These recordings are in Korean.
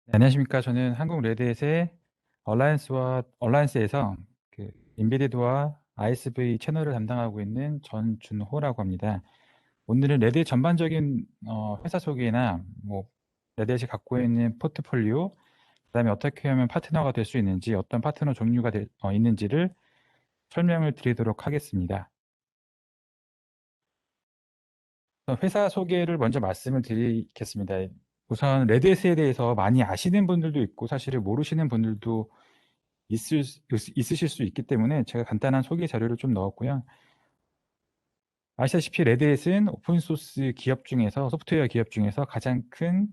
네, 안녕하십니까. 저는 한국 레드햇의 얼라이언스에서 그 인베디드와 ISV 채널을 담당하고 있는 전준호라고 합니다. 오늘은 레드햇 전반적인 회사 소개나 뭐 레드햇이 갖고 있는 포트폴리오, 그다음에 어떻게 하면 파트너가 될 수 있는지, 어떤 파트너 종류가 있는지를 설명을 드리도록 하겠습니다. 회사 소개를 먼저 말씀을 드리겠습니다. 우선 레드햇에 대해서 많이 아시는 분들도 있고 사실은 모르시는 분들도 있으실 수 있기 때문에 제가 간단한 소개 자료를 좀 넣었고요. 아시다시피 레드햇은 오픈소스 기업 중에서 소프트웨어 기업 중에서 가장 큰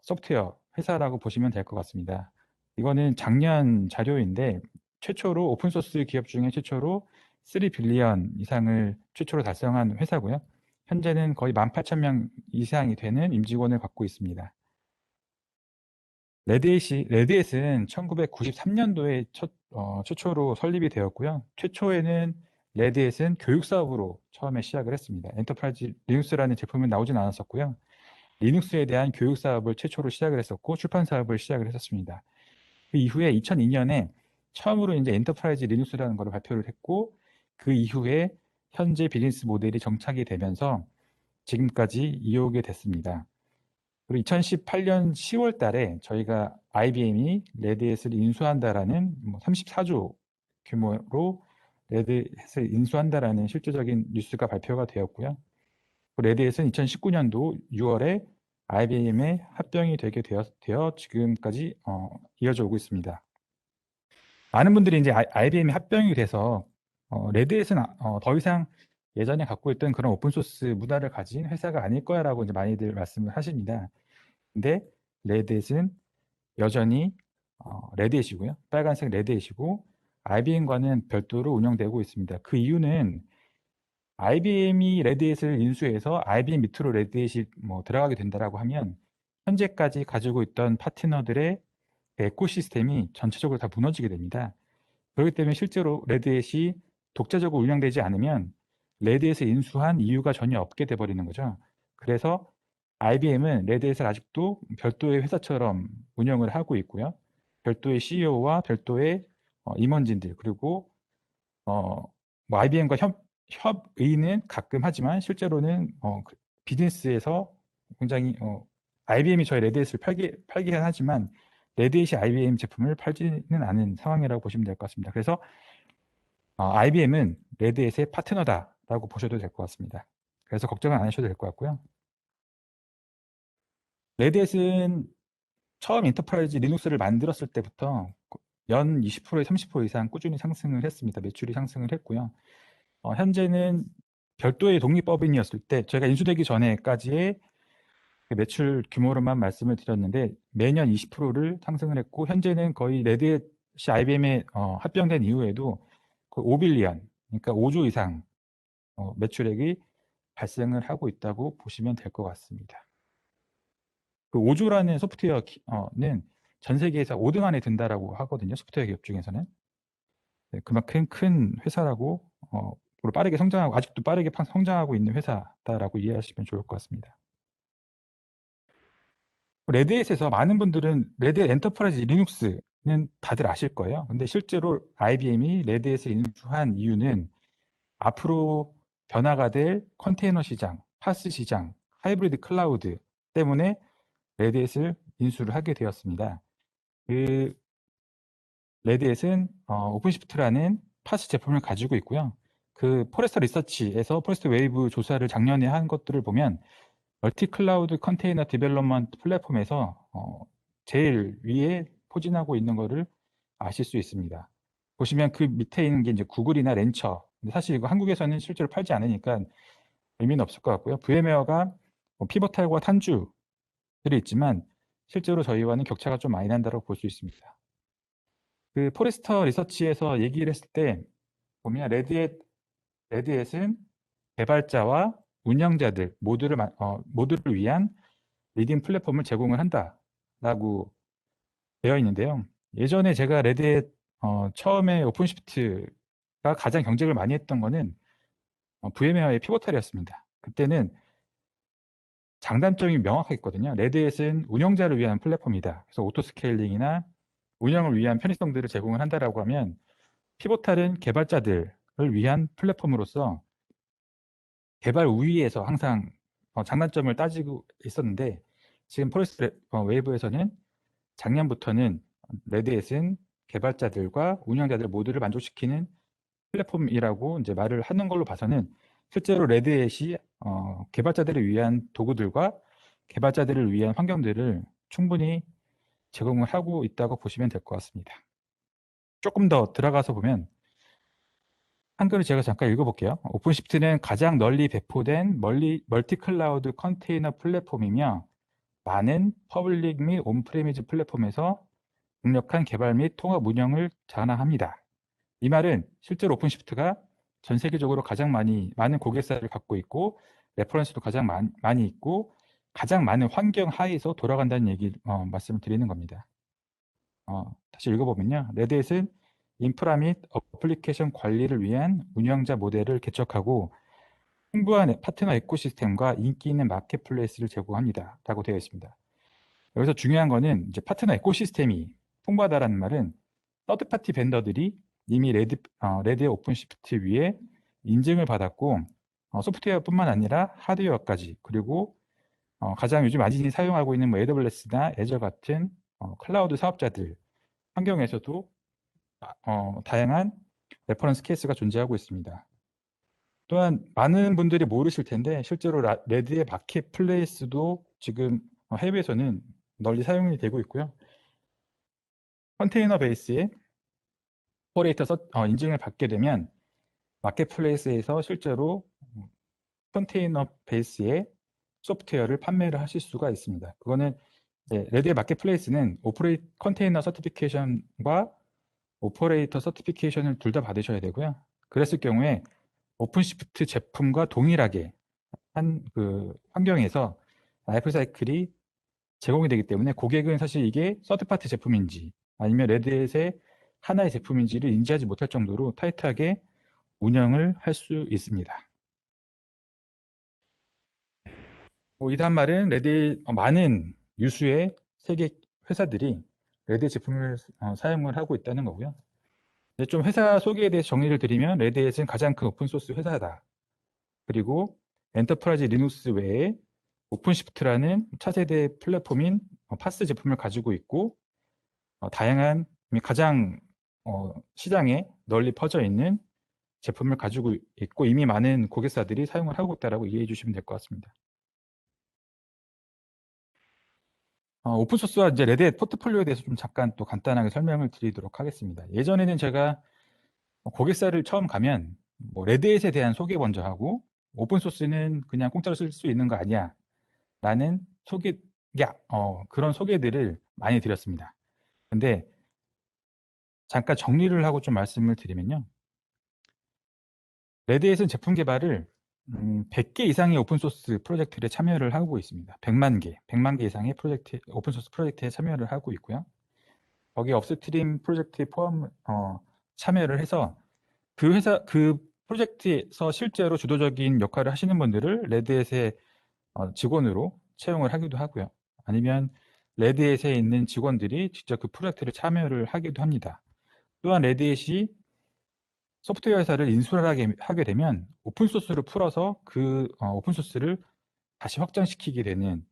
소프트웨어 회사라고 보시면 될 것 같습니다. 이거는 작년 자료인데 최초로 오픈소스 기업 중에 최초로 3빌리언 이상을 최초로 달성한 회사고요. 현재는 거의 18,000명 이상이 되는 임직원을 갖고 있습니다. 레드햇은 1993년도에 최초로 설립이 되었고요. 최초에는 레드햇은 교육 사업으로 처음에 시작을 했습니다. 엔터프라이즈 리눅스라는 제품은 나오진 않았었고요. 리눅스에 대한 교육 사업을 최초로 시작을 했었고 출판 사업을 시작을 했었습니다. 그 이후에 2002년에 처음으로 이제 엔터프라이즈 리눅스라는 것을 발표를 했고 그 이후에 현재 비즈니스 모델이 정착이 되면서 지금까지 이어오게 됐습니다. 그리고 2018년 10월 달에 저희가 IBM이 레드햇을 인수한다라는 34조 규모로 레드햇을 인수한다라는 실질적인 뉴스가 발표가 되었고요. 레드햇은 2019년도 6월에 IBM에 합병이 되게 되어 지금까지 이어져 오고 있습니다. 많은 분들이 이제 IBM이 합병이 돼서 레드햇은 더 이상 예전에 갖고 있던 그런 오픈소스 문화를 가진 회사가 아닐 거야라고 이제 많이들 말씀을 하십니다. 근데 레드햇은 여전히 레드햇이고요. 빨간색 레드햇이고 IBM과는 별도로 운영되고 있습니다. 그 이유는 IBM이 레드햇을 인수해서 IBM 밑으로 레드햇이 뭐 들어가게 된다라고 하면 현재까지 가지고 있던 파트너들의 에코시스템이 전체적으로 다 무너지게 됩니다. 그렇기 때문에 실제로 레드햇이 독자적으로 운영되지 않으면 레드햇을 인수한 이유가 전혀 없게 돼버리는 거죠. 그래서 IBM은 레드햇을 아직도 별도의 회사처럼 운영을 하고 있고요. 별도의 CEO와 별도의 임원진들 그리고 뭐 IBM과 협의는 가끔 하지만 실제로는 비즈니스에서 굉장히 IBM이 저희 레드햇을 팔기는 하지만 레드햇이 IBM 제품을 팔지는 않은 상황이라고 보시면 될 것 같습니다. 그래서 IBM은 레드햇의 파트너다라고 보셔도 될 것 같습니다. 그래서 걱정은 안 하셔도 될 것 같고요. 레드햇은 처음 엔터프라이즈 리눅스를 만들었을 때부터 연 20%에 30% 이상 꾸준히 상승을 했습니다. 매출이 상승을 했고요. 현재는 별도의 독립법인이었을 때 저희가 인수되기 전에까지의 그 매출 규모로만 말씀을 드렸는데 매년 20%를 상승을 했고 현재는 거의 레드햇이 IBM에 합병된 이후에도 거의 5빌리언, 그러니까 5조 이상 매출액이 발생을 하고 있다고 보시면 될 것 같습니다. 그 5조라는 소프트웨어는 전 세계에서 5등 안에 든다라고 하거든요. 소프트웨어 기업 중에서는. 네, 그만큼 큰 회사라고 앞으로 빠르게 성장하고 아직도 빠르게 성장하고 있는 회사다라고 이해하시면 좋을 것 같습니다. 레드햇에서 많은 분들은 레드햇 엔터프라이즈 리눅스는 다들 아실 거예요. 근데 실제로 IBM이 레드햇을 인수한 이유는 앞으로 변화가 될 컨테이너 시장, 파스 시장, 하이브리드 클라우드 때문에 레드햇을 인수를 하게 되었습니다. 그 레드햇은 오픈시프트라는 파스 제품을 가지고 있고요. 그 포레스터 리서치에서 포레스터 웨이브 조사를 작년에 한 것들을 보면 멀티 클라우드 컨테이너 디벨롭먼트 플랫폼에서 제일 위에 포진하고 있는 것을 아실 수 있습니다. 보시면 그 밑에 있는 게 이제 구글이나 렌처. 근데 사실 이거 한국에서는 실제로 팔지 않으니까 의미는 없을 것 같고요. VM웨어가 피보탈과 탄주들이 있지만 실제로 저희와는 격차가 좀 많이 난다고 볼 수 있습니다. 그 포레스터 리서치에서 얘기를 했을 때 보면 레드햇은 개발자와 운영자들 모두를 위한 리딩 플랫폼을 제공을 한다라고 되어 있는데요. 예전에 제가 레드햇 처음에 오픈시프트가 가장 경쟁을 많이 했던 거는 VM웨어의 피보탈이었습니다. 그때는 장단점이 명확하겠거든요. 레드햇은 운영자를 위한 플랫폼이다. 그래서 오토 스케일링이나 운영을 위한 편의성들을 제공을 한다라고 하면 피보탈은 개발자들을 위한 플랫폼으로서 개발 우위에서 항상 장단점을 따지고 있었는데 지금 포레스트 웨이브에서는 작년부터는 레드햇은 개발자들과 운영자들 모두를 만족시키는 플랫폼이라고 이제 말을 하는 걸로 봐서는 실제로 레드햇이 개발자들을 위한 도구들과 개발자들을 위한 환경들을 충분히 제공을 하고 있다고 보시면 될 것 같습니다. 조금 더 들어가서 보면 한글을 제가 잠깐 읽어볼게요. 오픈시프트는 가장 널리 배포된 멀티 클라우드 컨테이너 플랫폼이며 많은 퍼블릭 및 온프레미즈 플랫폼에서 강력한 개발 및 통합 운영을 자랑합니다. 이 말은 실제로 오픈시프트가 전 세계적으로 가장 많은 고객사를 갖고 있고 레퍼런스도 가장 많이 있고 가장 많은 환경 하에서 돌아간다는 얘기 말씀을 드리는 겁니다. 다시 읽어보면요. 레드햇은 인프라 및 어플리케이션 관리를 위한 운영자 모델을 개척하고 풍부한 파트너 에코시스템과 인기 있는 마켓플레이스를 제공합니다. 라고 되어 있습니다. 여기서 중요한 거는 이제 파트너 에코시스템이 풍부하다라는 말은 서드파티 벤더들이 이미 레드의 오픈시프트 위에 인증을 받았고 소프트웨어뿐만 아니라 하드웨어까지 그리고 가장 요즘 많이 사용하고 있는 뭐 AWS나 애저 같은 클라우드 사업자들 환경에서도 다양한 레퍼런스 케이스가 존재하고 있습니다. 또한 많은 분들이 모르실 텐데 실제로 레드의 마켓플레이스도 지금 해외에서는 널리 사용이 되고 있고요. 컨테이너 베이스에 오퍼레이터 인증을 받게 되면 마켓플레이스에서 실제로 컨테이너 베이스의 소프트웨어를 판매를 하실 수가 있습니다. 그거는 레드의 마켓플레이스는 컨테이너 서티피케이션과 오퍼레이터 서티피케이션을 둘 다 받으셔야 되고요. 그랬을 경우에 오픈시프트 제품과 동일하게 한 그 환경에서 라이프 사이클이 제공이 되기 때문에 고객은 사실 이게 서드파티 제품인지 아니면 레드햇의 하나의 제품인지를 인지하지 못할 정도로 타이트하게 운영을 할 수 있습니다. 이 다음 말은 레드의 많은 유수의 세계 회사들이 레드의 제품을 사용을 하고 있다는 거고요. 좀 회사 소개에 대해서 정리를 드리면 레드햇은 가장 큰 오픈소스 회사다. 그리고 엔터프라이즈 리눅스 외에 오픈시프트라는 차세대 플랫폼인 파스 제품을 가지고 있고 다양한 가장 시장에 널리 퍼져 있는 제품을 가지고 있고 이미 많은 고객사들이 사용을 하고 있다고 이해해 주시면 될 것 같습니다. 오픈소스와 이제 레드햇 포트폴리오에 대해서 좀 잠깐 또 간단하게 설명을 드리도록 하겠습니다. 예전에는 제가 고객사를 처음 가면 뭐 레드햇에 대한 소개 먼저 하고 오픈소스는 그냥 공짜로 쓸 수 있는 거 아니야 라는 그런 소개들을 많이 드렸습니다. 근데 잠깐 정리를 하고 좀 말씀을 드리면요. 레드햇은 제품 개발을 100개 이상의 오픈소스 프로젝트에 참여를 하고 있습니다. 100만 개 이상의 오픈소스 프로젝트에 참여를 하고 있고요. 거기에 업스트림 프로젝트에 참여를 해서 그 프로젝트에서 실제로 주도적인 역할을 하시는 분들을 레드햇의 직원으로 채용을 하기도 하고요. 아니면 레드햇에 있는 직원들이 직접 그 프로젝트를 참여를 하기도 합니다. 또한 레드햇이 소프트웨어 회사를 인수를 하게 되면 오픈소스를 풀어서 그 오픈소스를 다시 확장시키게 되는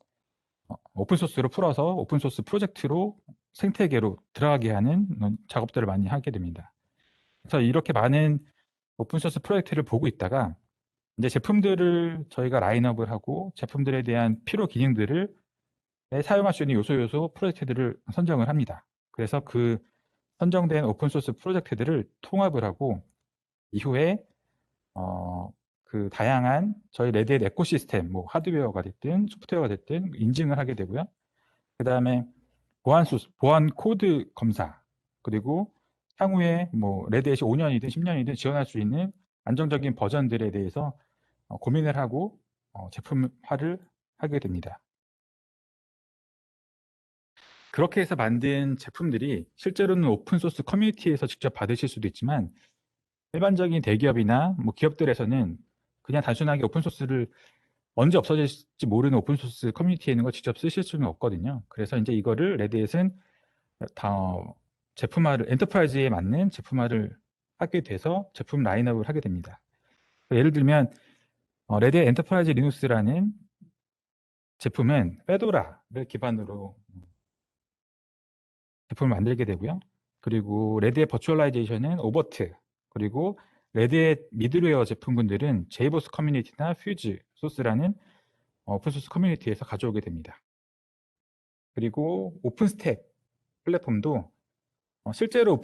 오픈소스로 풀어서 오픈소스 프로젝트로 생태계로 들어가게 하는 작업들을 많이 하게 됩니다. 그래서 이렇게 많은 오픈소스 프로젝트를 보고 있다가 이제 제품들을 저희가 라인업을 하고 제품들에 대한 필요 기능들을 사용할 수 있는 요소 프로젝트들을 선정을 합니다. 그래서 그 선정된 오픈소스 프로젝트들을 통합을 하고 이후에 그 다양한 저희 레드햇 에코시스템, 뭐 하드웨어가 됐든 소프트웨어가 됐든 인증을 하게 되고요. 그 다음에 보안 코드 검사, 그리고 향후에 뭐 레드햇이 5년이든 10년이든 지원할 수 있는 안정적인 버전들에 대해서 고민을 하고 제품화를 하게 됩니다. 그렇게 해서 만든 제품들이 실제로는 오픈소스 커뮤니티에서 직접 받으실 수도 있지만 일반적인 대기업이나 뭐 기업들에서는 그냥 단순하게 오픈소스를 언제 없어질지 모르는 오픈소스 커뮤니티에 있는 걸 직접 쓰실 수는 없거든요. 그래서 이제 이거를 레드햇은 다 제품화를 엔터프라이즈에 맞는 제품화를 하게 돼서 제품 라인업을 하게 됩니다. 예를 들면 레드햇 엔터프라이즈 리눅스라는 제품은 페도라를 기반으로 제품을 만들게 되고요. 그리고 레드햇 버추얼라이제이션은 오버트, 그리고 레드햇 미들웨어 제품군들은 제이보스 커뮤니티나 퓨즈 소스라는 오픈소스 커뮤니티에서 가져오게 됩니다. 그리고 오픈스택 플랫폼도 실제로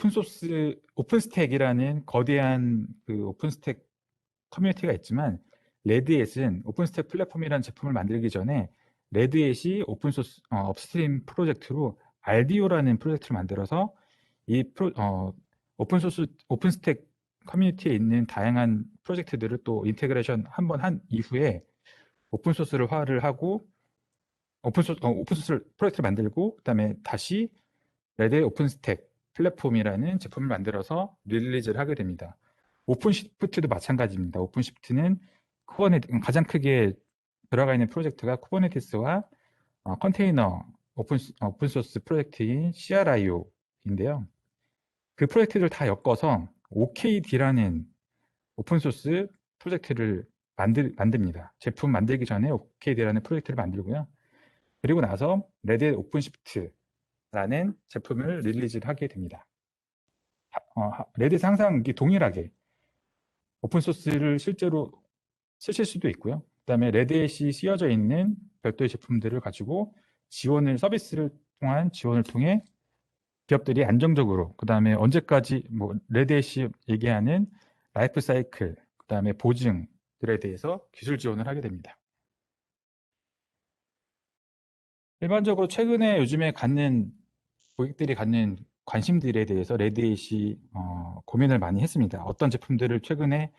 오픈스택이라는 거대한 그 오픈스택 커뮤니티가 있지만, 레드햇은 오픈스택 플랫폼이라는 제품을 만들기 전에 레드햇이 오픈소스 업스트림 프로젝트로 RDO라는 프로젝트를 만들어서 이 오픈소스 오픈스택 커뮤니티에 있는 다양한 프로젝트들을 또 인테그레이션 한번 한 이후에 오픈소스화를 하고 오픈소스 프로젝트를 만들고, 그다음에 다시 레드햇 오픈스택 플랫폼이라는 제품을 만들어서 릴리즈를 하게 됩니다. 오픈시프트도 마찬가지입니다. 오픈시프트는 가장 크게 들어가 있는 프로젝트가 쿠버네티스와 컨테이너 오픈소스 프로젝트인 CRIO인데요. 그 프로젝트를 다 엮어서 OKD라는 오픈소스 프로젝트를 만듭니다. 제품 만들기 전에 OKD라는 프로젝트를 만들고요. 그리고 나서 레드햇 오픈시프트라는 제품을 릴리즈를 하게 됩니다. 레드햇은 항상 동일하게 오픈소스를 실제로 쓰실 수도 있고요. 그다음에 레드햇이 씌워져 있는 별도의 제품들을 가지고 서비스를 통한 지원을 통해 기업들이 안정적으로, 그다음에 언제까지 레드햇이 얘기하는 라이프 사이클, 그다음에 보증들에 대해서 기술 지원을 하게 됩니다. 일반적으로 최근에 요즘에 고객들이 갖는 관심들에 대해서 레드햇이 고민을 많이 했습니다. 어떤 제품들을 최근에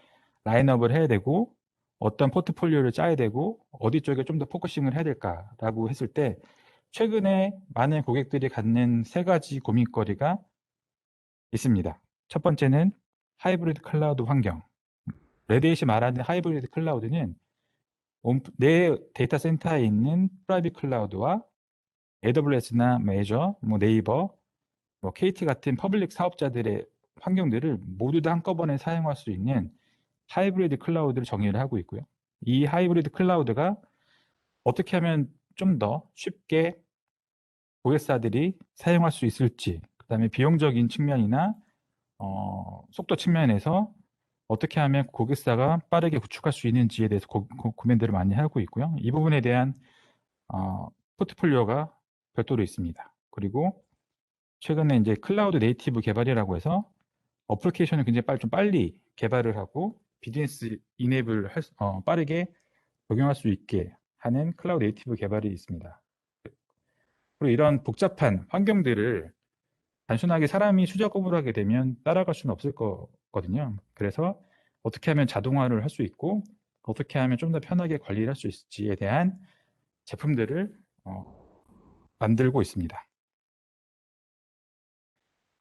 라인업을 해야 되고, 어떤 포트폴리오를 짜야 되고, 어디 쪽에 좀 더 포커싱을 해야 될까라고 했을 때, 최근에 많은 고객들이 갖는 세 가지 고민거리가 있습니다. 첫 번째는 하이브리드 클라우드 환경. 레드햇이 말하는 하이브리드 클라우드는 내 데이터 센터에 있는 프라이빗 클라우드와 AWS나 애저, 네이버, KT 같은 퍼블릭 사업자들의 환경들을 모두 다 한꺼번에 사용할 수 있는 하이브리드 클라우드를 정의를 하고 있고요. 이 하이브리드 클라우드가 어떻게 하면 좀 더 쉽게 고객사들이 사용할 수 있을지, 그다음에 비용적인 측면이나 속도 측면에서 어떻게 하면 고객사가 빠르게 구축할 수 있는지에 대해서 고민들을 많이 하고 있고요. 이 부분에 대한 포트폴리오가 별도로 있습니다. 그리고 최근에 이제 클라우드 네이티브 개발이라고 해서 어플리케이션을 굉장히 좀 빨리 개발을 하고 비즈니스 이네이블 빠르게 적용할 수 있게 하는 클라우드 네이티브 개발이 있습니다. 그리고 이런 복잡한 환경들을 단순하게 사람이 수작업을 하게 되면 따라갈 수는 없을 거거든요. 그래서 어떻게 하면 자동화를 할 수 있고, 어떻게 하면 좀 더 편하게 관리를 할 수 있을지에 대한 제품들을 만들고 있습니다.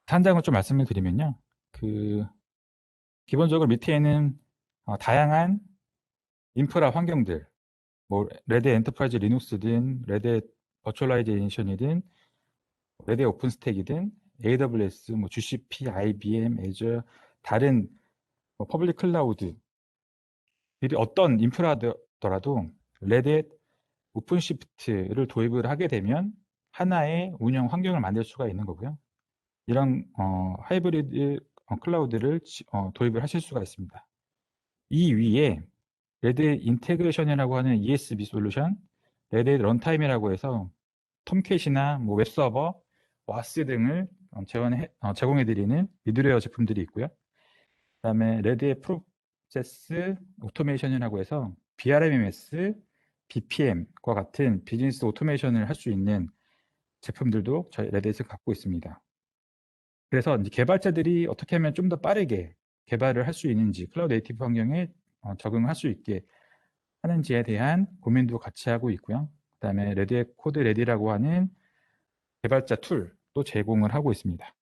한 장을 좀 말씀을 드리면요. 기본적으로 밑에는 다양한 인프라 환경들, 레드햇 엔터프라이즈 리눅스든, 레드햇 버추얼라이제이션이든, 레드햇 오픈스택이든, AWS, GCP, IBM, 애저, 다른 퍼블릭 클라우드들이 어떤 인프라더라도 레드햇 오픈시프트를 도입을 하게 되면 하나의 운영 환경을 만들 수가 있는 거고요. 이런 하이브리드 클라우드를 도입을 하실 수가 있습니다. 이 위에 레드햇 인테그레이션이라고 하는 ESB 솔루션, 레드햇 런타임이라고 해서 톰캣이나 웹서버, 와스 등을 제공해드리는 미드웨어 제품들이 있고요. 그다음에 레드햇 프로세스 오토메이션이라고 해서 BRMS, BPM과 같은 비즈니스 오토메이션을 할 수 있는 제품들도 저희 레드햇을 갖고 있습니다. 그래서 이제 개발자들이 어떻게 하면 좀 더 빠르게 개발을 할 수 있는지, 클라우드 네이티브 환경에 적응할 수 있게 하는지에 대한 고민도 같이 하고 있고요. 그다음에 레드햇 코드 레디라고 하는 개발자 툴도 제공을 하고 있습니다.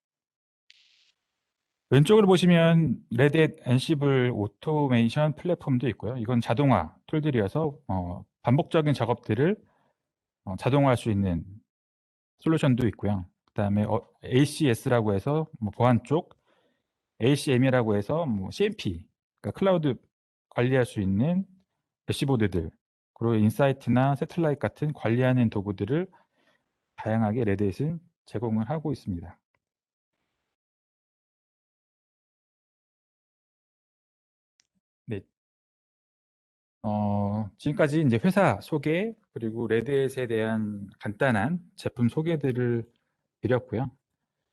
왼쪽을 보시면 레드햇 엔시블 오토메이션 플랫폼도 있고요. 이건 자동화 툴들이어서 반복적인 작업들을 자동화할 수 있는 솔루션도 있고요. 그다음에 ACS라고 해서 뭐 보안 쪽, ACM이라고 해서 뭐 CMP, 그러니까 클라우드 관리할 수 있는 대시보드들, 그리고 인사이트나 세틀라이트 같은 관리하는 도구들을 다양하게 레드햇은 제공을 하고 있습니다. 네, 지금까지 이제 회사 소개 그리고 레드햇에 대한 간단한 제품 소개들을 드렸고요.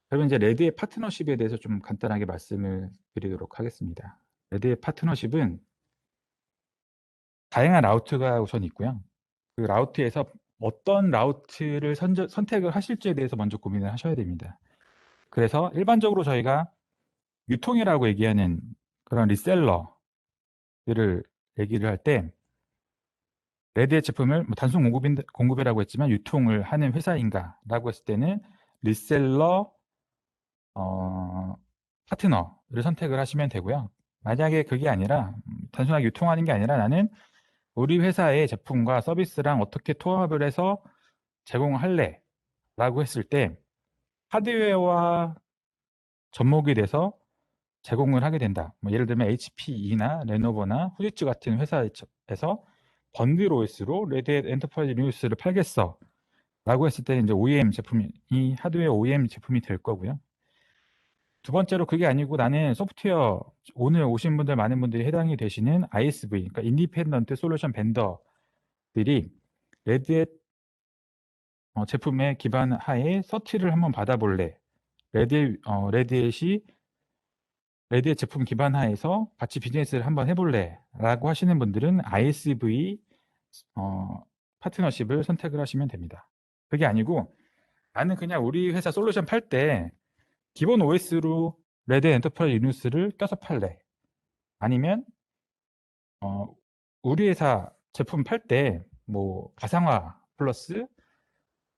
그러면 이제 레드햇 파트너십에 대해서 좀 간단하게 말씀을 드리도록 하겠습니다. 레드햇 파트너십은 다양한 라우트가 우선 있고요. 그 라우트에서 어떤 라우트를 선택을 하실지에 대해서 먼저 고민을 하셔야 됩니다. 그래서 일반적으로 저희가 유통이라고 얘기하는 그런 리셀러들을 얘기를 할 때 레드의 제품을 뭐 단순 공급이라고 했지만 유통을 하는 회사인가라고 했을 때는 리셀러 파트너를 선택을 하시면 되고요. 만약에 그게 아니라 단순하게 유통하는 게 아니라 나는 우리 회사의 제품과 서비스랑 어떻게 통합을 해서 제공을 할래 라고 했을 때 하드웨어와 접목이 돼서 제공을 하게 된다. 뭐 예를 들면 HPE나 레노버나 후지츠 같은 회사에서 번들 OS로 레드햇 엔터프라이즈 리눅스를 팔겠어 라고 했을 때는 이제 OEM 제품이 하드웨어 OEM 제품이 될 거고요. 두 번째로 그게 아니고 나는 소프트웨어 오늘 오신 분들 많은 분들이 해당이 되시는 ISV, 그러니까 인디펜던트 솔루션 벤더들이 레드햇 제품의 기반 하에 서티를 한번 받아볼래. 레드햇이 레드햇 제품 기반 하에서 같이 비즈니스를 한번 해볼래 라고 하시는 분들은 ISV 파트너십을 선택을 하시면 됩니다. 그게 아니고 나는 그냥 우리 회사 솔루션 팔 때 기본 OS로 레드햇 엔터프라이즈 리눅스를 껴서 팔래. 아니면 우리 회사 제품 팔 때 뭐 가상화 플러스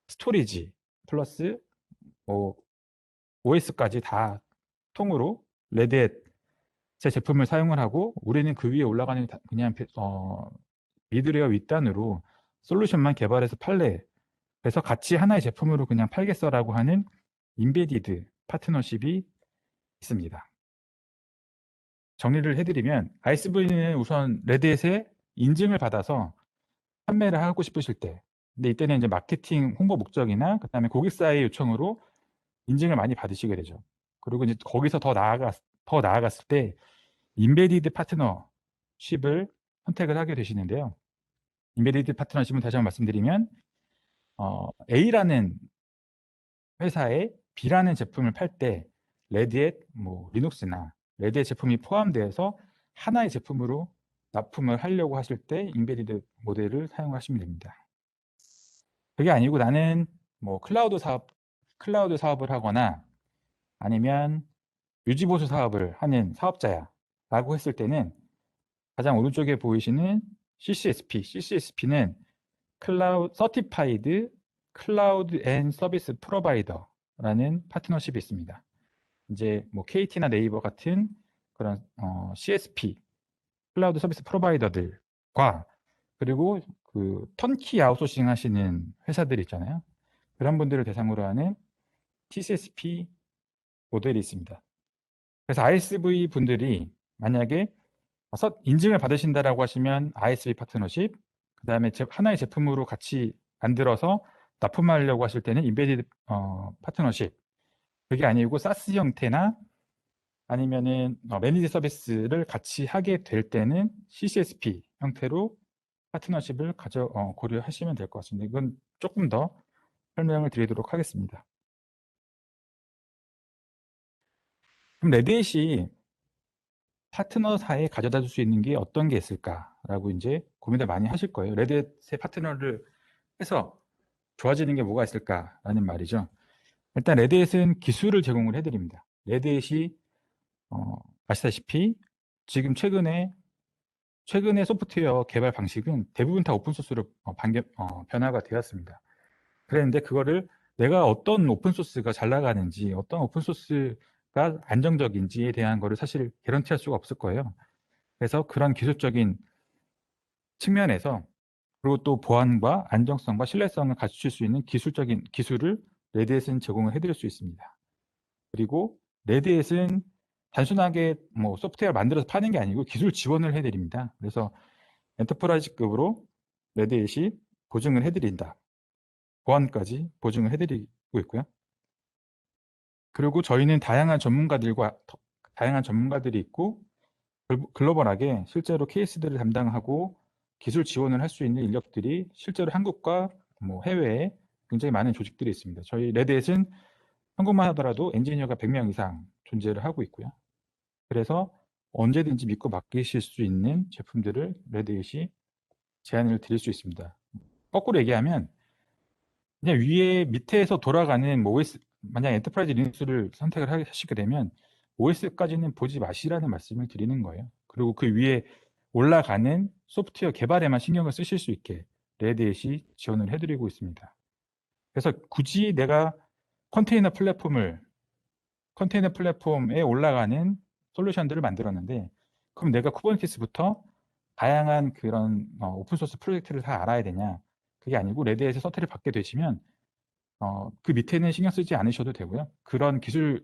스토리지 플러스 뭐 OS까지 다 통으로 레드햇 제 제품을 사용을 하고 우리는 그 위에 올라가는 그냥 미드웨어 윗단으로 솔루션만 개발해서 팔래. 그래서 같이 하나의 제품으로 그냥 팔겠어라고 하는 인베디드 파트너십이 있습니다. 정리를 해드리면 ISV는 우선 레드햇에 인증을 받아서 판매를 하고 싶으실 때, 근데 이때는 이제 마케팅 홍보 목적이나 그다음에 고객사의 요청으로 인증을 많이 받으시게 되죠. 그리고 이제 거기서 더 나아갔을 때 인베디드 파트너십을 선택을 하게 되시는데요. 인베디드 파트너십은 다시 한번 말씀드리면 A라는 회사에 B라는 제품을 팔 때 레드햇 뭐 리눅스나 레드햇 제품이 포함되어서 하나의 제품으로 납품을 하려고 하실 때 인베디드 모델을 사용하시면 됩니다. 그게 아니고 나는 뭐 클라우드 사업을 하거나 아니면 유지보수 사업을 하는 사업자야 라고 했을 때는 가장 오른쪽에 보이시는 CCSP는 클라우드 서티파이드 클라우드 앤 서비스 프로바이더라는 파트너십이 있습니다. 이제 뭐 KT나 네이버 같은 그런 CSP 클라우드 서비스 프로바이더들과 그리고 그 턴키 아웃소싱 하시는 회사들 있잖아요. 그런 분들을 대상으로 하는 TCSP 모델이 있습니다. 그래서 ISV 분들이 만약에 인증을 받으신다라고 하시면 ISV 파트너십, 그 다음에 하나의 제품으로 같이 만들어서 납품하려고 하실 때는 인베디드 파트너십, 그게 아니고 SaaS 형태나 아니면은 매니지 서비스를 같이 하게 될 때는 CCSP 형태로 파트너십을 고려하시면 될 것 같습니다. 이건 조금 더 설명을 드리도록 하겠습니다. 그럼 레드햇이 파트너사에 가져다 줄 수 있는 게 어떤 게 있을까라고 이제 고민을 많이 하실 거예요. 레드햇의 파트너를 해서 좋아지는 게 뭐가 있을까라는 말이죠. 일단 레드햇은 기술을 제공을 해드립니다. 레드햇이 아시다시피 지금 최근에 소프트웨어 개발 방식은 대부분 다 오픈소스로 변화가 되었습니다. 그랬는데 그거를 내가 어떤 오픈소스가 잘 나가는지 어떤 오픈소스가 안정적인지에 대한 거를 사실 개런티할 수가 없을 거예요. 그래서 그런 기술적인 측면에서 그리고 또 보안과 안정성과 신뢰성을 갖출 수 있는 기술적인 기술을 레드햇은 제공을 해드릴 수 있습니다. 그리고 레드햇은 단순하게 뭐 소프트웨어 만들어서 파는 게 아니고 기술 지원을 해드립니다. 그래서 엔터프라이즈급으로 레드햇이 보증을 해드린다. 보안까지 보증을 해드리고 있고요. 그리고 저희는 다양한 전문가들이 있고 글로벌하게 실제로 케이스들을 담당하고 기술 지원을 할 수 있는 인력들이 실제로 한국과 뭐 해외에 굉장히 많은 조직들이 있습니다. 저희 레드햇은 한국만 하더라도 엔지니어가 100명 이상 존재를 하고 있고요. 그래서 언제든지 믿고 맡기실 수 있는 제품들을 레드햇이 제안을 드릴 수 있습니다. 거꾸로 얘기하면 그냥 위에 밑에서 돌아가는 뭐 OS, 만약 엔터프라이즈 리눅스를 선택을 하시게 되면 OS까지는 보지 마시라는 말씀을 드리는 거예요. 그리고 그 위에 올라가는 소프트웨어 개발에만 신경을 쓰실 수 있게 레드햇이 지원을 해드리고 있습니다. 그래서 굳이 내가 컨테이너 플랫폼에 올라가는 솔루션들을 만들었는데 그럼 내가 쿠버네티스부터 다양한 그런 오픈소스 프로젝트를 다 알아야 되냐? 그게 아니고 레드햇의 서태를 받게 되시면 그 밑에는 신경 쓰지 않으셔도 되고요. 그런 기술에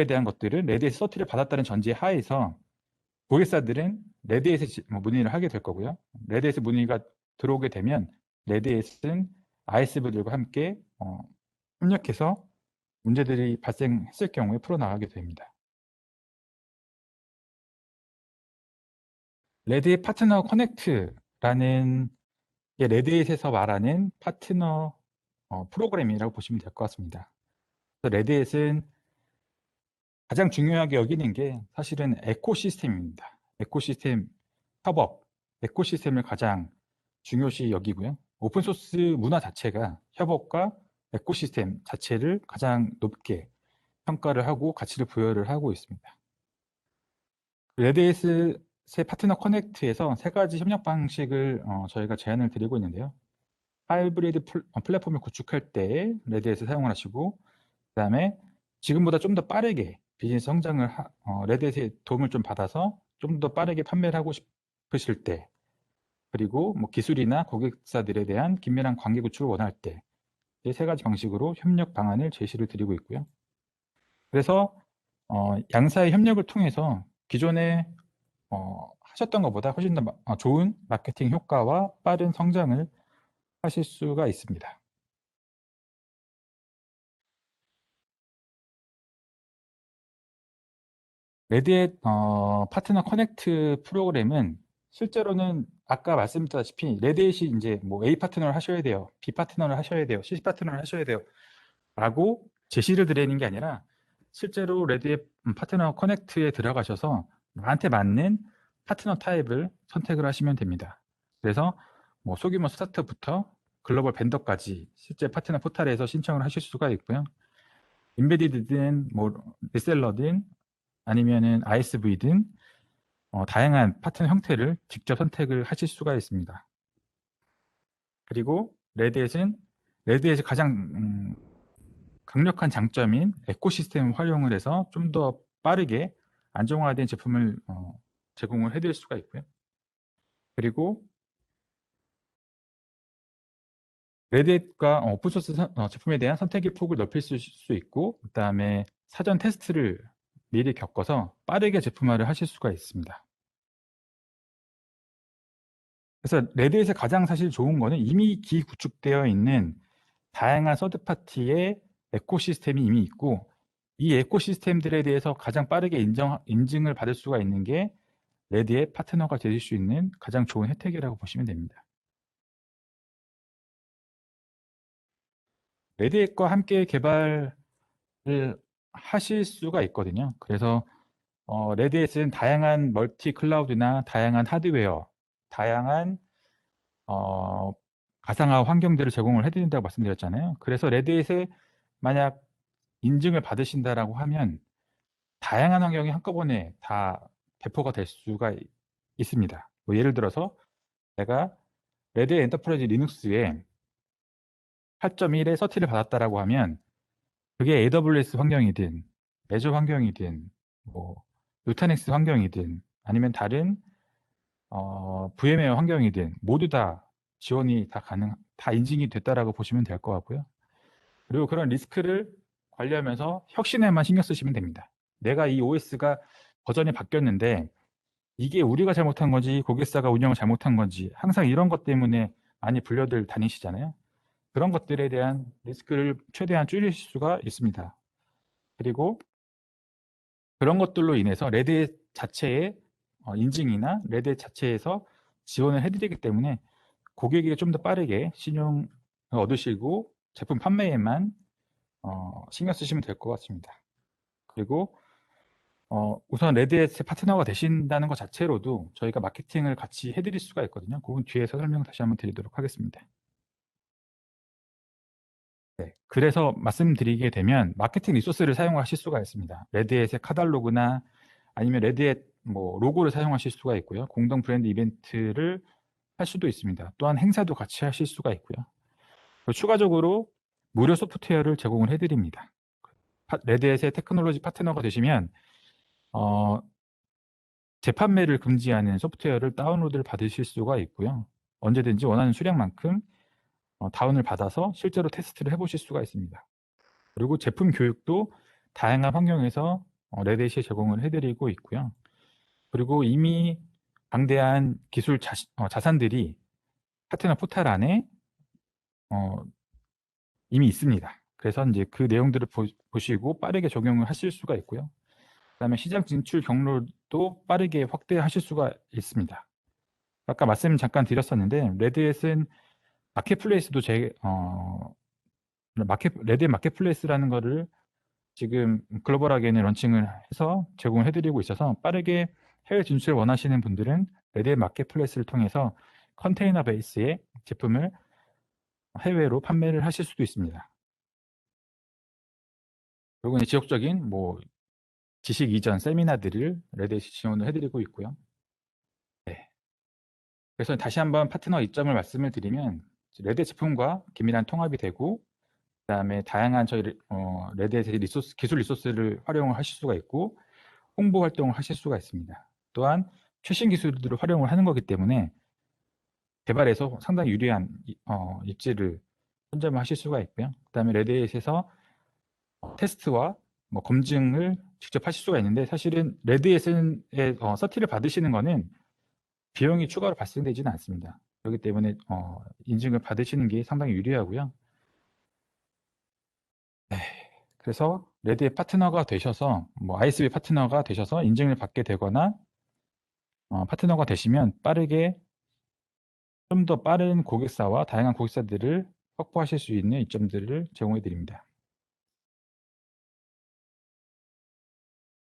대한 것들은 레드햇 서티를 받았다는 전제 하에서 고객사들은 레드햇에 문의를 하게 될 거고요. 레드햇에 문의가 들어오게 되면 레드햇은 ISV들과 함께 협력해서 문제들이 발생했을 경우에 풀어나가게 됩니다. 레드햇 파트너 커넥트라는 게 레드햇에서 말하는 파트너 프로그램이라고 보시면 될 것 같습니다. 레드햇은 가장 중요하게 여기는 게 사실은 에코시스템입니다. 에코시스템 협업, 에코시스템을 가장 중요시 여기고요. 오픈소스 문화 자체가 협업과 에코시스템 자체를 가장 높게 평가를 하고 가치를 부여를 하고 있습니다. 레드햇의 파트너 커넥트에서 세 가지 협력 방식을 저희가 제안을 드리고 있는데요. 하이브리드 플랫폼을 구축할 때 레드햇을 사용을 하시고 그다음에 지금보다 좀 더 빠르게 비즈니스 성장을 레드햇의 도움을 좀 받아서 좀 더 빠르게 판매를 하고 싶으실 때 그리고 뭐 기술이나 고객사들에 대한 긴밀한 관계 구축을 원할 때 이 세 가지 방식으로 협력 방안을 제시를 드리고 있고요. 그래서 양사의 협력을 통해서 기존에 하셨던 것보다 훨씬 더 좋은 마케팅 효과와 빠른 성장을 하실 수가 있습니다. 레드햇 파트너 커넥트 프로그램은 실제로는 아까 말씀드렸다시피 레드햇이 이제 뭐 A 파트너를 하셔야 돼요, B 파트너를 하셔야 돼요, C 파트너를 하셔야 돼요 라고 제시를 드리는 게 아니라 실제로 레드햇 파트너 커넥트에 들어가셔서 나한테 맞는 파트너 타입을 선택을 하시면 됩니다. 그래서 뭐 소규모 스타트부터 글로벌 벤더까지 실제 파트너 포털에서 신청을 하실 수가 있고요. 인베디드든 뭐 리셀러든 아니면은 ISV든 다양한 파트너 형태를 직접 선택을 하실 수가 있습니다. 그리고 레드햇의 가장 강력한 장점인 에코시스템 활용을 해서 좀 더 빠르게 안정화된 제품을 제공을 해드릴 수가 있고요. 그리고 레드햇과 오픈소스 제품에 대한 선택의 폭을 넓힐 수 있고 그다음에 사전 테스트를 미리 겪어서 빠르게 제품화를 하실 수가 있습니다. 그래서 레드햇의 가장 사실 좋은 거는 이미 기구축되어 있는 다양한 서드파티의 에코시스템이 이미 있고 이 에코시스템들에 대해서 가장 빠르게 인증을 받을 수가 있는 게 레드햇 파트너가 되실 수 있는 가장 좋은 혜택이라고 보시면 됩니다. 레드햇과 함께 개발을 하실 수가 있거든요. 그래서 레드햇은 다양한 멀티 클라우드나 다양한 하드웨어, 다양한 가상화 환경들을 제공을 해드린다고 말씀드렸잖아요. 그래서 레드햇에 만약 인증을 받으신다라고 하면 다양한 환경이 한꺼번에 다 배포가 될 수가 있습니다. 뭐 예를 들어서 내가 레드햇 엔터프라이즈 리눅스에 8.1의 서티를 받았다라고 하면 그게 AWS 환경이든 애저 환경이든 뭐 누타닉스 환경이든 아니면 다른 VM웨어 환경이든 모두 다 지원이 다 인증이 됐다라고 보시면 될 것 같고요. 그리고 그런 리스크를 관리하면서 혁신에만 신경 쓰시면 됩니다. 내가 이 OS가 버전이 바뀌었는데 이게 우리가 잘못한 건지 고객사가 운영을 잘못한 건지 항상 이런 것 때문에 많이 불려들 다니시잖아요. 그런 것들에 대한 리스크를 최대한 줄일 수가 있습니다. 그리고 그런 것들로 인해서 레드 자체의 인증이나 레드 자체에서 지원을 해드리기 때문에 고객에게 좀 더 빠르게 신용을 얻으시고 제품 판매에만 신경 쓰시면 될 것 같습니다. 그리고 우선 레드햇의 파트너가 되신다는 것 자체로도 저희가 마케팅을 같이 해드릴 수가 있거든요. 그건 뒤에서 설명 다시 한번 드리도록 하겠습니다. 네, 그래서 말씀드리게 되면 마케팅 리소스를 사용하실 수가 있습니다. 레드햇의 카탈로그나 아니면 레드햇 로고를 사용하실 수가 있고요. 공동 브랜드 이벤트를 할 수도 있습니다. 또한 행사도 같이 하실 수가 있고요. 그리고 추가적으로 무료 소프트웨어를 제공을 해드립니다. 레드햇의 테크놀로지 파트너가 되시면 재판매를 금지하는 소프트웨어를 다운로드를 받으실 수가 있고요. 언제든지 원하는 수량만큼 다운을 받아서 실제로 테스트를 해보실 수가 있습니다. 그리고 제품 교육도 다양한 환경에서 레드햇이 제공을 해드리고 있고요. 그리고 이미 방대한 기술 자산들이 파트너 포탈 안에 이미 있습니다. 그래서 이제 그 내용들을 보시고 빠르게 적용을 하실 수가 있고요. 그다음에 시장 진출 경로도 빠르게 확대하실 수가 있습니다. 아까 말씀 잠깐 드렸었는데 레드햇은 마켓플레이스도 레드햇 마켓플레이스라는 거를 지금 글로벌하게는 런칭을 해서 제공을 해드리고 있어서 빠르게 해외 진출을 원하시는 분들은 레드햇 마켓플레이스를 통해서 컨테이너 베이스의 제품을 해외로 판매를 하실 수도 있습니다. 그리고 이제 지역적인 지식 이전 세미나들을 레드햇이 지원을 해드리고 있고요. 네. 그래서 다시 한번 파트너 이점을 말씀을 드리면 레드햇 제품과 긴밀한 통합이 되고 그다음에 다양한 저희 레드햇의 기술 리소스를 활용을 하실 수가 있고 홍보 활동을 하실 수가 있습니다. 또한 최신 기술들을 활용을 하는 거기 때문에 개발에서 상당히 유리한 입지를 선점하실 수가 있고요. 그다음에 레드햇에서 테스트와 검증을 직접 하실 수가 있는데 사실은 레드햇의 서티를 받으시는 거는 비용이 추가로 발생되지는 않습니다. 그렇기 때문에 인증을 받으시는 게 상당히 유리하고요. 네. 그래서 레드햇 파트너가 되셔서 ISV 파트너가 되셔서 인증을 받게 되거나 파트너가 되시면 빠르게 좀 더 빠른 고객사와 다양한 고객사들을 확보하실 수 있는 이점들을 제공해 드립니다.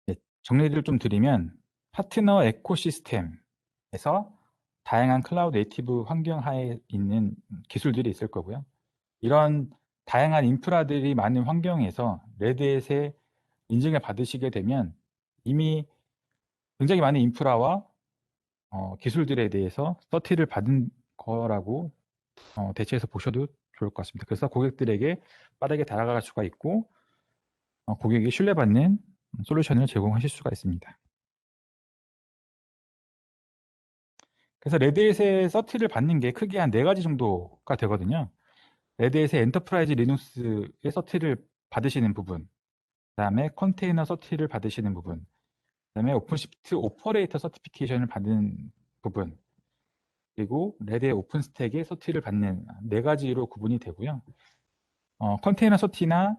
네, 정리를 좀 드리면 파트너 에코시스템에서 다양한 클라우드 네이티브 환경 하에 있는 기술들이 있을 거고요. 이런 다양한 인프라들이 많은 환경에서 레드햇의 인증을 받으시게 되면 이미 굉장히 많은 인프라와 기술들에 대해서 서티를 받은 거라고 대체해서 보셔도 좋을 것 같습니다. 그래서 고객들에게 빠르게 다가갈 수가 있고 고객이 신뢰받는 솔루션을 제공하실 수가 있습니다. 그래서 레드햇의 서티를 받는 게 크게 한 4가지 정도가 되거든요. 레드햇의 엔터프라이즈 리눅스의 서티를 받으시는 부분, 그다음에 컨테이너 서티를 받으시는 부분, 그다음에 오픈시프트 오퍼레이터 서티피케이션을 받는 부분, 그리고 레드햇 오픈스택의 서티를 받는 4가지로 구분이 되고요. 컨테이너 서티나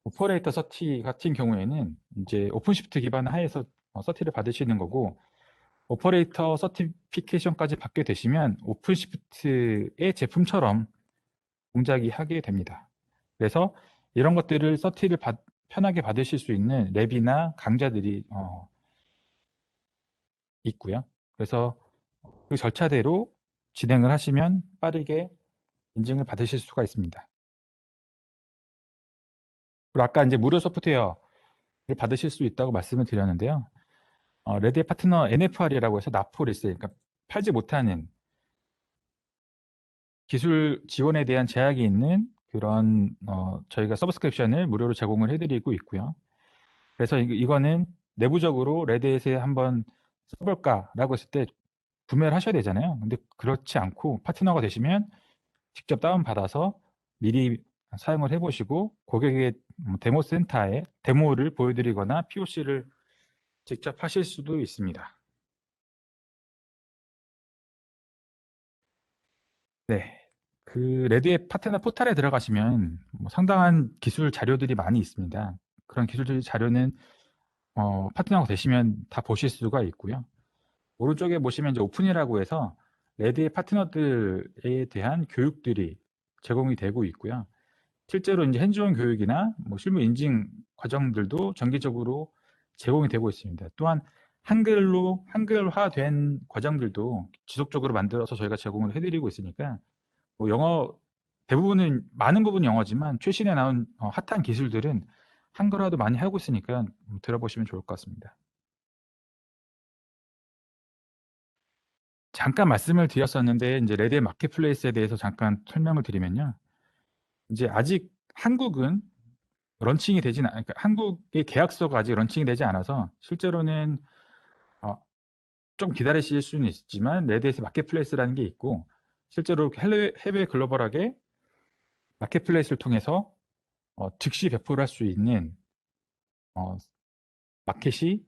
오퍼레이터 서티 같은 경우에는 이제 오픈시프트 기반 하에서 서티를 받으시는 거고 오퍼레이터 서티피케이션까지 받게 되시면 오픈시프트의 제품처럼 동작이 하게 됩니다. 그래서 이런 것들을 서티를 편하게 받으실 수 있는 랩이나 강좌들이 있고요. 그래서 그 절차대로 진행을 하시면 빠르게 인증을 받으실 수가 있습니다. 그리고 아까 이제 무료 소프트웨어를 받으실 수 있다고 말씀을 드렸는데요. 레드햇 파트너 NFR이라고 해서 나포 리스, 그러니까 팔지 못하는 기술 지원에 대한 제약이 있는 그런 저희가 서브스크립션을 무료로 제공을 해드리고 있고요. 그래서 이거는 내부적으로 레드햇에 한번 써볼까라고 했을 때 구매를 하셔야 되잖아요. 근데 그렇지 않고 파트너가 되시면 직접 다운받아서 미리 사용을 해보시고 고객의 데모 센터에 데모를 보여드리거나 POC를 직접 하실 수도 있습니다. 네. 그 레드의 파트너 포털에 들어가시면 뭐 상당한 기술 자료들이 많이 있습니다. 그런 기술 자료는 파트너가 되시면 다 보실 수가 있고요. 오른쪽에 보시면 이제 오픈이라고 해서 레드의 파트너들에 대한 교육들이 제공이 되고 있고요. 실제로 이제 핸즈온 교육이나 뭐 실무 인증 과정들도 정기적으로 제공이 되고 있습니다. 또한 한글화된 과정들도 지속적으로 만들어서 저희가 제공을 해드리고 있으니까 뭐 영어 대부분은 많은 부분이 영어지만 최신에 나온 핫한 기술들은 한글화도 많이 하고 있으니까 들어보시면 좋을 것 같습니다. 잠깐 말씀을 드렸었는데 이제 레드의 마켓플레이스에 대해서 잠깐 설명을 드리면요. 이제 아직 한국은 런칭이 되진 그러니까 한국의 계약서가 아직 런칭이 되지 않아서 실제로는 좀 기다리실 수는 있지만 레드에서 마켓플레이스라는 게 있고 실제로 해외 글로벌하게 마켓플레이스를 통해서 즉시 배포를 할 수 있는 마켓이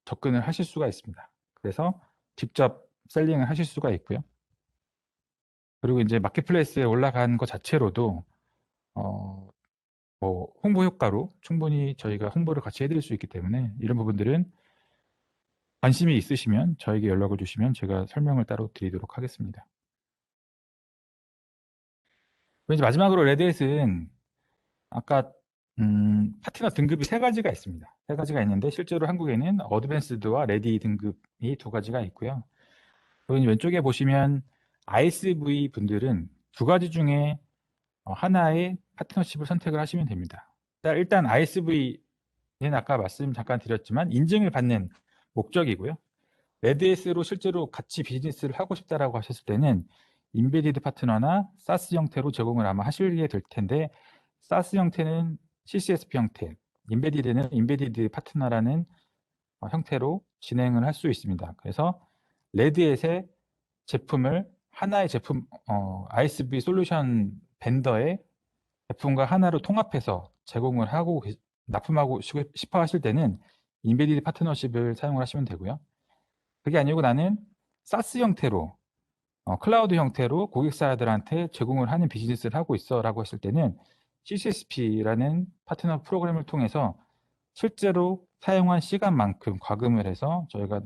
접근을 하실 수가 있습니다. 그래서 직접 셀링을 하실 수가 있고요. 그리고 이제 마켓플레이스에 올라간 것 자체로도 뭐 홍보 효과로 충분히 저희가 홍보를 같이 해드릴 수 있기 때문에 이런 부분들은 관심이 있으시면 저에게 연락을 주시면 제가 설명을 따로 드리도록 하겠습니다. 그리고 이제 마지막으로 레드햇은 아까 파트너 등급이 세 가지가 있습니다. 세 가지가 있는데 실제로 한국에는 어드밴스드와 레디 등급이 두 가지가 있고요. 그리고 왼쪽에 보시면 ISV 분들은 두 가지 중에 하나의 파트너십을 선택을 하시면 됩니다. 일단 ISV는 아까 말씀 잠깐 드렸지만 인증을 받는 목적이고요. 레드햇으로 실제로 같이 비즈니스를 하고 싶다라고 하셨을 때는 인베디드 파트너나 사스 형태로 제공을 아마 하시게 될 텐데 사스 형태는 CCSP 형태, 인베디드는 인베디드 파트너라는 형태로 진행을 할 수 있습니다. 그래서 레드햇의 제품을 하나의 제품 ISV 솔루션 벤더의 제품과 하나로 통합해서 제공을 하고 납품하고 싶어 하실 때는 인베디드 파트너십을 사용을 하시면 되고요. 그게 아니고 나는 사스 형태로 클라우드 형태로 고객사들한테 제공을 하는 비즈니스를 하고 있어라고 했을 때는 CCSP라는 파트너 프로그램을 통해서 실제로 사용한 시간만큼 과금을 해서 저희가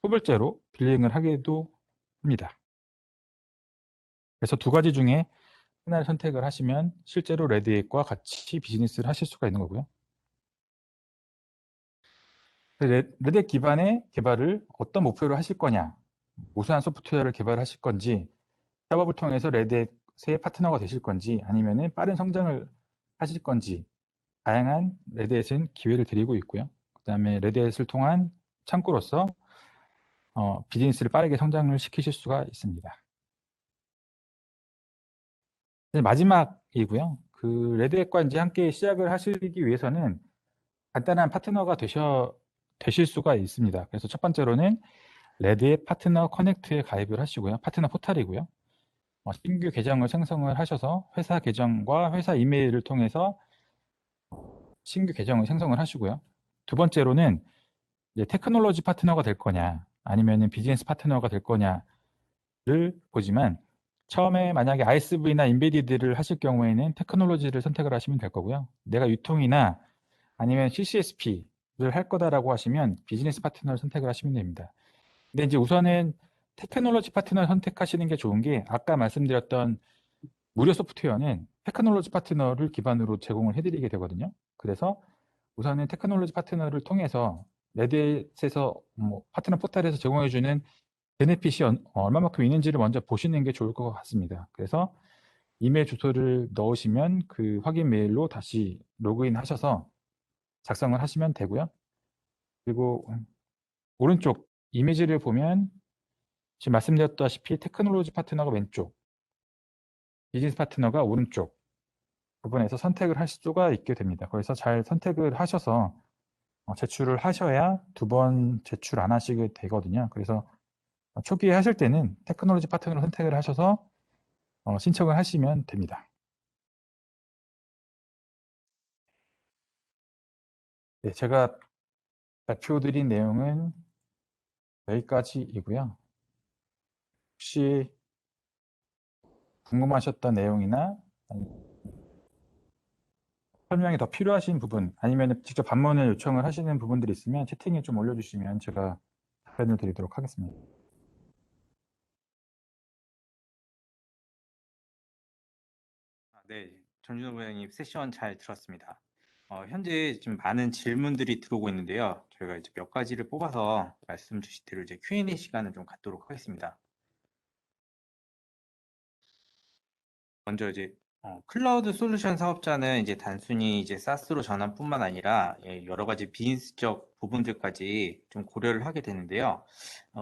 후불제로 빌링을 하기도 합니다. 그래서 두 가지 중에 하나를 선택을 하시면 실제로 레드햇과 같이 비즈니스를 하실 수가 있는 거고요. 레드햇 기반의 개발을 어떤 목표로 하실 거냐, 우수한 소프트웨어를 개발하실 건지, 협업을 통해서 레드햇의 파트너가 되실 건지, 아니면은 빠른 성장을 하실 건지, 다양한 레드햇은 기회를 드리고 있고요. 그 다음에 레드햇을 통한 창구로서 비즈니스를 빠르게 성장을 시키실 수가 있습니다. 마지막이고요. 그 레드햇과 이제 함께 시작을 하시기 위해서는 간단한 파트너가 되실 수가 있습니다. 그래서 첫 번째로는 레드햇 파트너 커넥트에 가입을 하시고요. 파트너 포털이고요. 신규 계정을 생성을 하셔서 회사 계정과 회사 이메일을 통해서 신규 계정을 생성을 하시고요. 두 번째로는 이제 테크놀로지 파트너가 될 거냐 아니면은 비즈니스 파트너가 될 거냐를 보지만 처음에 만약에 ISV나 인베디드를 하실 경우에는 테크놀로지를 선택을 하시면 될 거고요. 내가 유통이나 아니면 CCSP를 할 거다라고 하시면 비즈니스 파트너를 선택을 하시면 됩니다. 근데 이제 우선은 테크놀로지 파트너를 선택하시는 게 좋은 게 아까 말씀드렸던 무료 소프트웨어는 테크놀로지 파트너를 기반으로 제공을 해드리게 되거든요. 그래서 우선은 테크놀로지 파트너를 통해서 레드햇에서 파트너 포털에서 제공해주는 베네핏이 얼마만큼 있는지를 먼저 보시는 게 좋을 것 같습니다. 그래서 이메일 주소를 넣으시면 그 확인 메일로 다시 로그인 하셔서 작성을 하시면 되고요. 그리고 오른쪽 이미지를 보면 지금 말씀드렸다시피 테크놀로지 파트너가 왼쪽, 비즈니스 파트너가 오른쪽 부분에서 선택을 할 수가 있게 됩니다. 그래서 잘 선택을 하셔서 제출을 하셔야 두 번 제출 안 하시게 되거든요. 그래서 초기에 하실 때는 테크놀로지 파트너를 선택을 하셔서 신청을 하시면 됩니다. 네, 제가 발표드린 내용은 여기까지이고요. 혹시 궁금하셨던 내용이나 설명이 더 필요하신 부분, 아니면 직접 반문을 요청을 하시는 부분들이 있으면 채팅에 좀 올려주시면 제가 답변을 드리도록 하겠습니다. 네, 전준호 부장님 세션 잘 들었습니다. 현재 지금 많은 질문들이 들어오고 있는데요. 저희가 이제 몇 가지를 뽑아서 말씀 주신 대로 이제 Q&A 시간을 좀 갖도록 하겠습니다. 먼저 이제 클라우드 솔루션 사업자는 이제 단순히 이제 SaaS로 전환뿐만 아니라 여러 가지 비즈니스적 부분들까지 좀 고려를 하게 되는데요.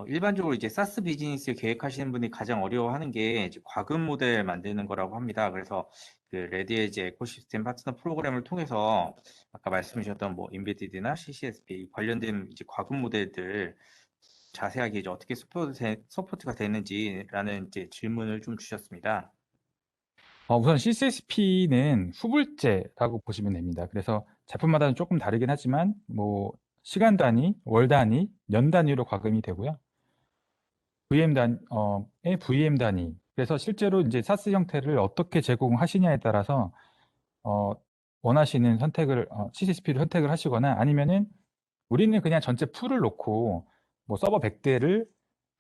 일반적으로 이제 SaaS 비즈니스 계획하시는 분이 가장 어려워하는 게 이제 과금 모델 만드는 거라고 합니다. 그래서 그 레드에지 에코시스템 파트너 프로그램을 통해서 아까 말씀 주셨던 뭐 인베디드나 CCSP 관련된 이제 과금 모델들 자세하게 이제 어떻게 서포트가 되는지라는 이제 질문을 좀 주셨습니다. 우선 CCSP는 후불제라고 보시면 됩니다. 그래서 제품마다는 조금 다르긴 하지만 뭐 시간 단위, 월 단위, 년 단위로 과금이 되고요. VM 단위. 그래서 실제로 이제 사스 형태를 어떻게 제공하시냐에 따라서 원하시는 선택을 CCSP를 선택을 하시거나, 아니면은 우리는 그냥 전체 풀을 놓고 뭐 서버 100대를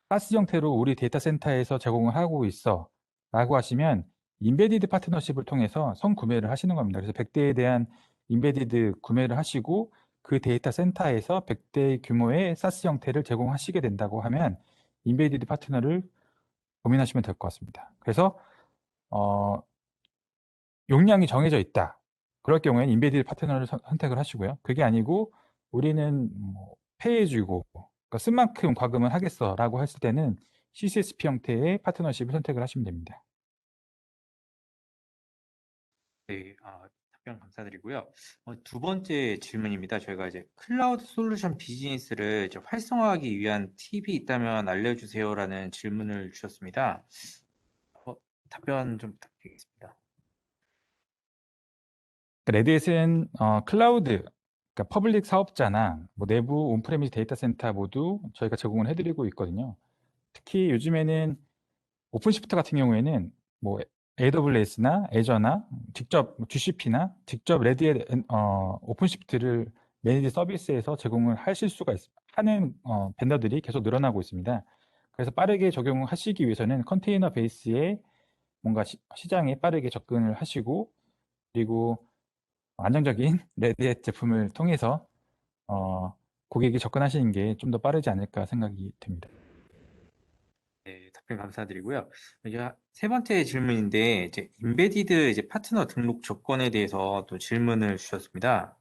사스 형태로 우리 데이터 센터에서 제공을 하고 있어 라고 하시면 인베디드 파트너십을 통해서 선구매를 하시는 겁니다. 그래서 100대에 대한 인베디드 구매를 하시고 그 데이터 센터에서 100대 규모의 사스 형태를 제공하시게 된다고 하면 인베디드 파트너를 고민하시면 될 것 같습니다. 그래서 용량이 정해져 있다. 그럴 경우에는 인베디드 파트너를 선택을 하시고요. 그게 아니고 우리는 뭐 페이해주고 그러니까 쓴 만큼 과금을 하겠어라고 했을 때는 CCSP 형태의 파트너십을 선택을 하시면 됩니다. 네, 답변 감사드리고요. 두 번째 질문입니다. 저희가 이제 클라우드 솔루션 비즈니스를 이제 활성화하기 위한 팁이 있다면 알려주세요라는 질문을 주셨습니다. 답변 좀 부탁드리겠습니다. 레드햇은 클라우드, 그러니까 퍼블릭 사업자나 뭐 내부 온프레미스 데이터 센터 모두 저희가 제공을 해드리고 있거든요. 특히 요즘에는 오픈시프트 같은 경우에는 뭐 AWS나 애저나 직접 GCP나 직접 레드의 오픈시프트를 매니지 서비스에서 제공을 하실 수가 하는 벤더들이 계속 늘어나고 있습니다. 그래서 빠르게 적용하시기 위해서는 컨테이너 베이스에 뭔가 시장에 빠르게 접근을 하시고, 그리고 안정적인 레드햇 제품을 통해서 고객이 접근하시는 게 좀 더 빠르지 않을까 생각이 듭니다. 네, 답변 감사드리고요. 이제 세 번째 질문인데 이제 인베디드 이제 파트너 등록 조건에 대해서 또 질문을 주셨습니다.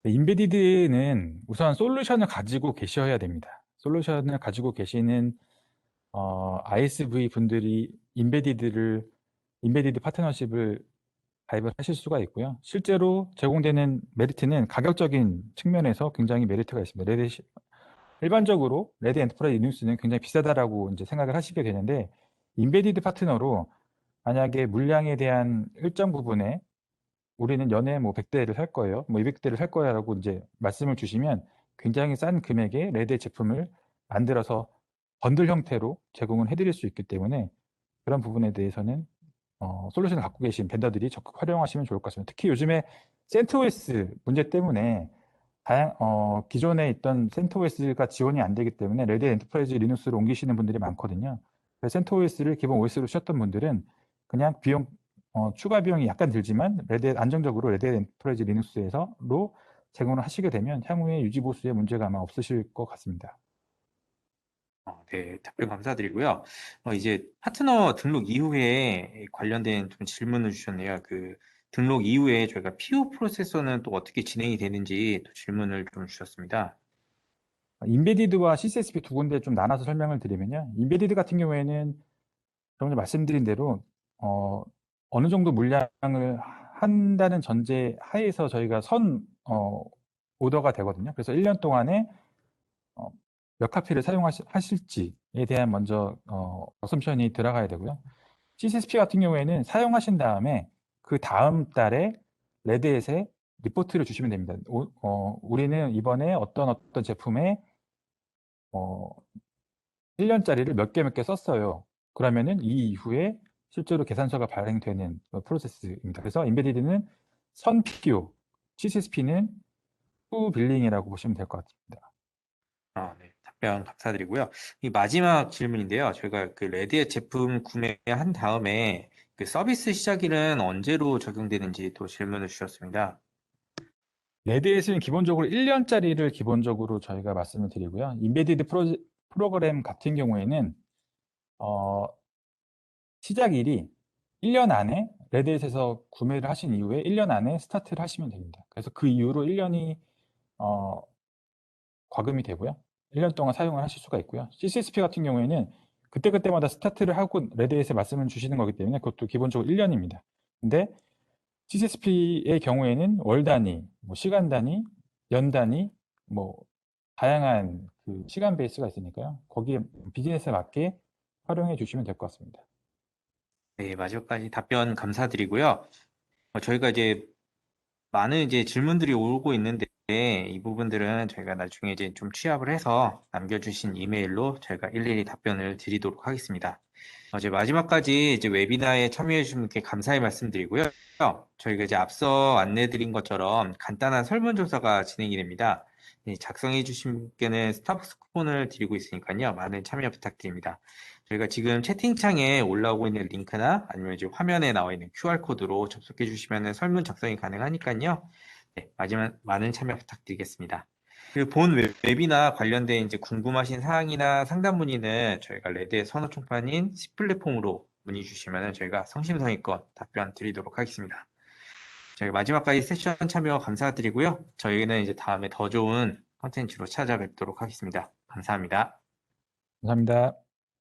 인베디드는 우선 솔루션을 가지고 계셔야 됩니다. 솔루션을 가지고 계시는 ISV 분들이 인베디드 파트너십을 가입을 하실 수가 있고요. 실제로 제공되는 메리트는 가격적인 측면에서 굉장히 메리트가 있습니다. 일반적으로 레드 엔터프라이즈 리눅스는 굉장히 비싸다라고 이제 생각을 하시게 되는데, 인베디드 파트너로 만약에 물량에 대한 일정 부분에 우리는 연에 뭐 100대를 살 거예요, 뭐 200대를 살 거야라고 이제 말씀을 주시면 굉장히 싼 금액의 레드 제품을 만들어서 번들 형태로 제공을 해드릴 수 있기 때문에, 그런 부분에 대해서는 솔루션을 갖고 계신 벤더들이 적극 활용하시면 좋을 것 같습니다. 특히 요즘에 CentOS 문제 때문에 기존에 있던 CentOS가 지원이 안 되기 때문에 레드 엔터프라이즈 리눅스로 옮기시는 분들이 많거든요. 그래서 CentOS를 기본 OS로 쓰셨던 분들은 그냥 추가 비용이 약간 들지만 안정적으로 레드 엔터프라이즈 리눅스에서로 제공을 하시게 되면 향후에 유지 보수에 문제가 아마 없으실 것 같습니다. 네, 답변 감사드리고요. 이제 파트너 등록 이후에 관련된 좀 질문을 주셨네요. 그 등록 이후에 저희가 PO 프로세서는 또 어떻게 진행이 되는지 또 질문을 좀 주셨습니다. 인베디드와 CCSP 두 군데 좀 나눠서 설명을 드리면요. 인베디드 같은 경우에는 조금 전 말씀드린 대로 어느 정도 물량을 한다는 전제 하에서 저희가 오더가 되거든요. 그래서 1년 동안에 몇 카피를 사용하실지에 대한 먼저 어썸션이 들어가야 되고요. CCSP 같은 경우에는 사용하신 다음에 그 다음 달에 레드햇에 리포트를 주시면 됩니다. 우리는 이번에 어떤 제품에 1년짜리를 몇 개 썼어요. 그러면은 이 이후에 실제로 계산서가 발행되는 프로세스입니다. 그래서 인베디드는 선필요, CCSP는 후 빌링이라고 보시면 될 것 같습니다. 네. 답변 감사드리고요. 이 마지막 질문인데요. 저희가 그 레드의 제품 구매한 다음에 그 서비스 시작일은 언제로 적용되는지 또 질문을 주셨습니다. 레드햇은 기본적으로 1년짜리를 기본적으로 저희가 말씀을 드리고요. 인베디드 프로그램 같은 경우에는 시작일이 1년 안에 레드햇에서 구매를 하신 이후에 1년 안에 스타트를 하시면 됩니다. 그래서 그 이후로 1년이 과금이 되고요. 1년 동안 사용을 하실 수가 있고요. CCSP 같은 경우에는 그때그때마다 스타트를 하고 레드햇에 말씀을 주시는 거기 때문에 그것도 기본적으로 1년입니다. 근데 CCSP의 경우에는 월 단위, 뭐 시간 단위, 연 단위, 뭐 다양한 그 시간 베이스가 있으니까요. 거기에 비즈니스에 맞게 활용해 주시면 될 것 같습니다. 네, 마지막까지 답변 감사드리고요. 저희가 이제 많은 이제 질문들이 오고 있는데 이 부분들은 저희가 나중에 이제 좀 취합을 해서 남겨주신 이메일로 저희가 일일이 답변을 드리도록 하겠습니다. 이제 마지막까지 이제 웨비나에 참여해 주신 분께 감사의 말씀드리고요. 저희가 이제 앞서 안내드린 것처럼 간단한 설문조사가 진행이 됩니다. 작성해 주신 분께는 스타벅스 쿠폰을 드리고 있으니까요. 많은 참여 부탁드립니다. 저희가 지금 채팅창에 올라오고 있는 링크나 아니면 이제 화면에 나와 있는 QR코드로 접속해 주시면 설문 작성이 가능하니까요. 네, 마지막 많은 참여 부탁드리겠습니다. 그 본 웹이나 관련된 이제 궁금하신 사항이나 상담 문의는 저희가 레드의 선호 총판인 C 플랫폼으로 문의 주시면 저희가 성심성의껏 답변 드리도록 하겠습니다. 저희 마지막까지 세션 참여 감사드리고요. 저희는 이제 다음에 더 좋은 컨텐츠로 찾아뵙도록 하겠습니다. 감사합니다. 감사합니다.